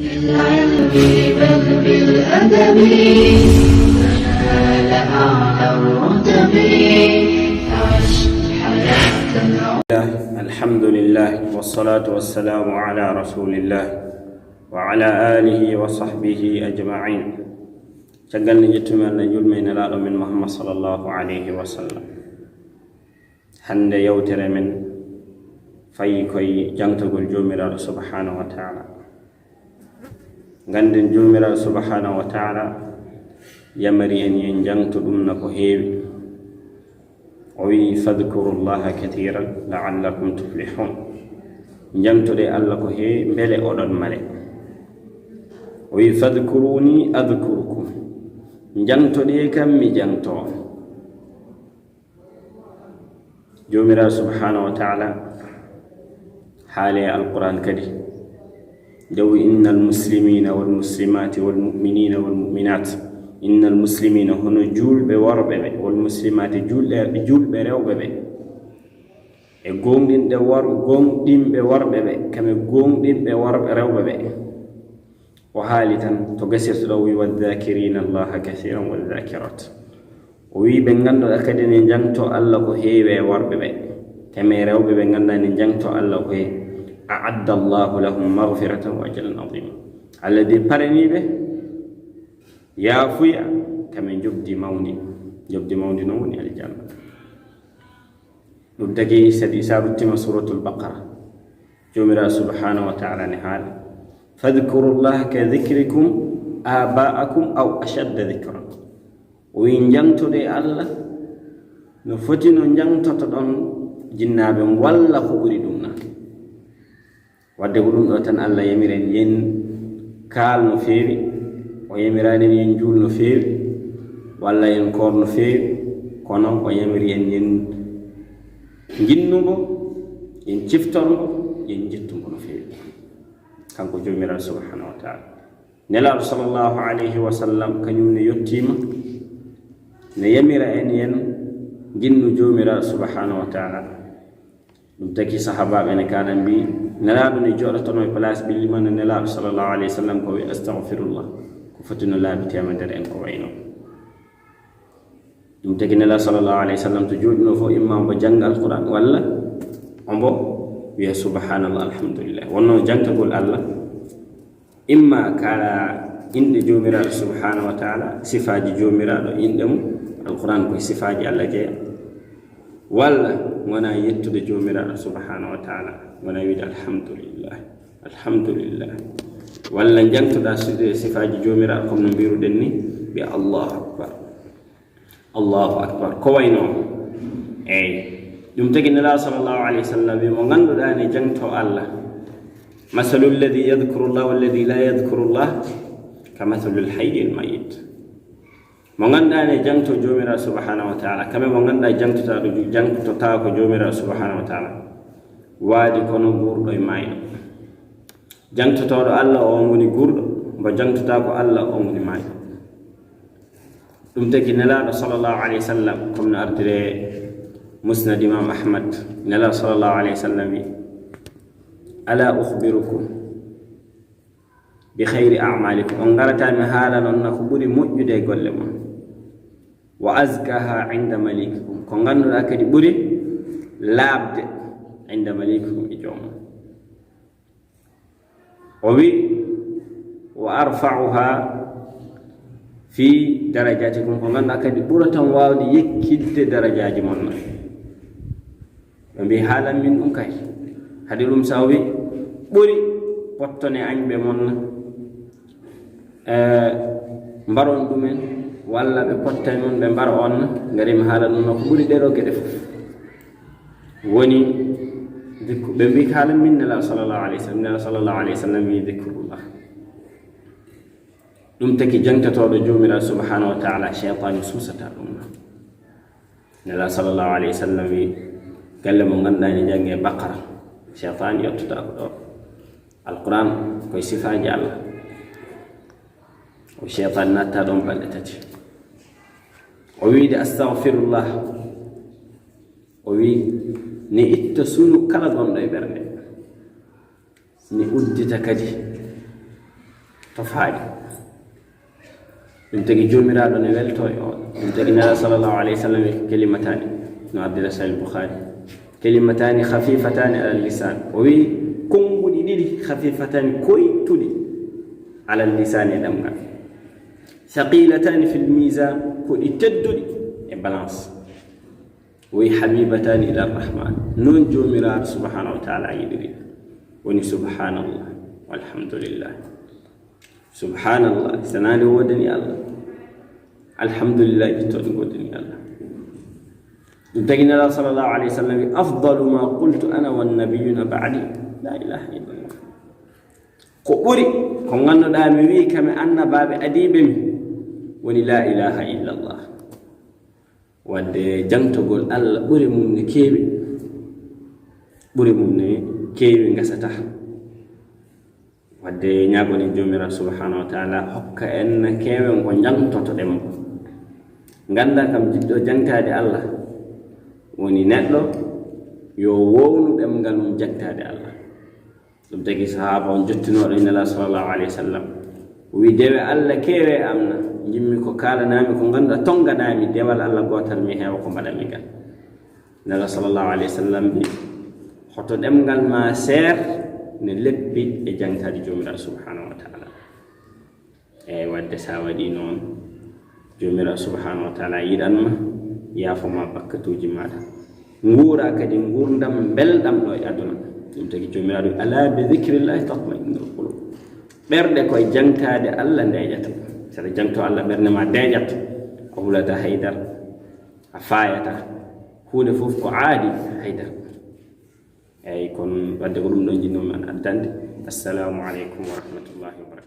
بالعلم بل بالأدب تنال أعلى الرتب عش حياة الحمد لله والصلاة والسلام على رسول الله وعلى آله وصحبه أجمعين. تقال نجتم أن نجول من الأرض من محمد صلى الله عليه وسلم هند يوتر من فايكوي جانتو الجومرا سبحانه وتعالى غندن جومرا سبحانه وتعالى يمري أن ينجانتو دمنكو هيوي وي فاذكروا الله كثيرا لعلكم تفلحون. جانتو دي الله كو هي بلي أودون مالي وي فاذكروني أذكركم جانتو دي كم مي جانتو جومرا سبحانه وتعالى حالي القرآن كدي جو إن المسلمين والمسلمات والمؤمنين والمؤمنات إن المسلمين هنا جول بورب والمسلمات جول بريو ببي غون دين دوار غون دين بورب ببي كم غون دين بورب ريو ببي وحالتاً تغسر سلوي والذاكرين الله كثيرا والذاكرات وي بنغاندو أكدي نجانتو الله كو هيوي ورب ببي كمي ريو ببي نغاندا نجانتو الله كو هي أعد الله لهم مغفرة وأجرا عظيما الذي برني به يا فيا كمن جبدي موني نوني الجنة نبدأ سدي سارتم سورة البقرة جمرة سبحانه وتعالى نحال فاذكروا الله كذكركم آباءكم أو أشد ذكرا وإن جنتو دي الله نفتن جنتو تدون جناب ولا خبري دونا wadde ko ɗum ɗo tan allah yamiren yen kaal no feewi o yamiranen yen juul no feewi walla yen koor no feewi kono o yamiri en yen jinnugo yen ciftorgo yen jettugo no feewi kanko joomiral subhanahu wa taala nelaaɗo sallllahu alayhi wa sallam kañum ne yettima ne yamira en yen jinnu joomiral subhanahu wa taala ɗum taki sahabaɓe ne kana mbi nelaaɗo ne jooɗotono e place ɓilli man nelaaɗo sallllahu alayhi wa sallam ko wi astahfirullah ko foti no laabi temedere en ko wayno ɗum tagi nelaaɗo sallllahu alayhi wa sallam to jooɗino fof imma mbo jannga alquran walla ombo wiya subhanallah alhamdulillah wonno jangtagol allah imma kala inɗe joomiraaɗo subhanahu wa taala sifaji joomiraaɗo inɗe mum alquran koye sifaji allah jeeya walla wona yettude joomiraaɗo subhanahu wa taala wona wiide alhamdulillah walla jangtoɗa sifaji joomiraaɗo comme no mbiruɗen ni ɓe allahu akbar ko wayno eyi ɗum tagi nelaaɗo sallllahu alayhi wa sallam wi mo ngannduɗaa ne jangto allah masalu lladi yadkuru llah walladi la yadkuru llah ka mathalu lhayyi lmayit mo ngannduɗaa ne jangto joomiraaɗo subhanahu wa taala kame mo ngannduɗaa jangtotaa ko joomiraaɗo subhanahu wa taala waadi kono guurɗo e maayɗo jangtotooɗo allah o on woni guurɗo mbo jangtotaa ko allah on woni maayɗo ɗum tagi nelaaɗo sallllahu alayhi wa sallam comme no ardire musnad imam ahmad nelaaɗo sallllahu alayhi wa sallam wi ala ukhbirukum bi khayri a'malikum on ngaratami haala noon na ko ɓuri moƴƴude e golle mon wa azkaha inda malikikum ko ngannduɗaa kadi ɓuri laaɓde inda malikikum e joomum o wi wa arfa'uha fi darajatikum ko ngannduɗaa kadi ɓuratan waawde yekkidde darajaji mon na ɓe mbi haalan min ɗum kay hade ɗum sa wi ɓuri pottone añɓe mon na mbaron ɗumen walla ɓe pottay mon ɓe mbara on na ngarimi haala ɗum no ko ɓuri ɗeɗo geɗe fof woni ɓe mbi haalan min nelaaɗo sallllahu alayhi wa sallam nelaaɗo sallllahu alayhi wa sallam wi dicrullah ɗum taki jangtotoɗo joomiraaɗo subhanahu wa taala cheytani suusata ɗum na nelaaɗo sallllahu alayhi wa sallam wi galle mo ngannduɗaa ne jangge baqara cheytani yettota ko ɗo alquran koye sifaji allah o cheytani natta ɗon balɗe tati o wiide astahfirullah o wi ne itta sunu kala gonɗo e ɓernde ni uddita kadi faade ɗum tagi jomiraɗo ne welto e on ɗum tagi nala sallllahu alayhi wa sallam kelimatani no addila sahih bukhari kelimatani khafifatani ala lisan o wi konguɗi ɗiɗi khafifatani koytuɗi ala lisan e ɗamgal thaqilatani fi lmisan ko ɗi tedduɗi e balance o wi habibatani ila rrahman noon jomiraɗo subhanahu wa taala yiɗiri woni subhanallah walhamdulillah subhanallah sanade wodani allah alhamdulillah ittoɗo goddani allah ɗum tagi nala sallllahu alayhi wa sallam wi afdalu ma qultu ana wannabiyuna badi la ilaha illallah ko ɓuri ko ganduɗa mi wi kame annabaɓe adiɓe mi woni la ilaha illallah wadde jangtogol allah ɓuri mum ne keewi ɓuri mum ne keewi gasata wadde ñagoni jomiraɗo subhanahu wa taala hokka en keewen ko jangtotoɗen mo ganda kam jiɗɗo jangtade allah woni neɗɗo yo wownu ɗemgal mum jangtade allah ɗum tagi sahaba on jottinoɗo nela sallllahu alayhi wa sallam wi dewe allah keewe amna jimmi ko kalanami ko ganduɗa tonganami dewal allah gotal mi heewa ko mbaɗami gal nela sallllahu alayhi wa sallam bi hoto ɗemgal ma seer ne leppi e jangtade jomiraɗo subhanahu wa taala eyyi wadde sa waɗi noon jomiraɗo subhanahu wa taala yiɗanma yaafoma bakkatuji maɗa nguura kadi gurdam belɗam ɗo e aduna ɗum tagi jomiraɗo ala bi dhicrillahi tatma'innul qulub ɓerɗe koye jangtade allah ndejata saɗa jangto allah ɓerde ma deƴat ko hulata haydar a fayata hunde fof ko aadi haydar eyyi kono wadde ko ɗum ɗon jinnomi an addande assalamu aleykum wa rahmatullahi wa barakatuh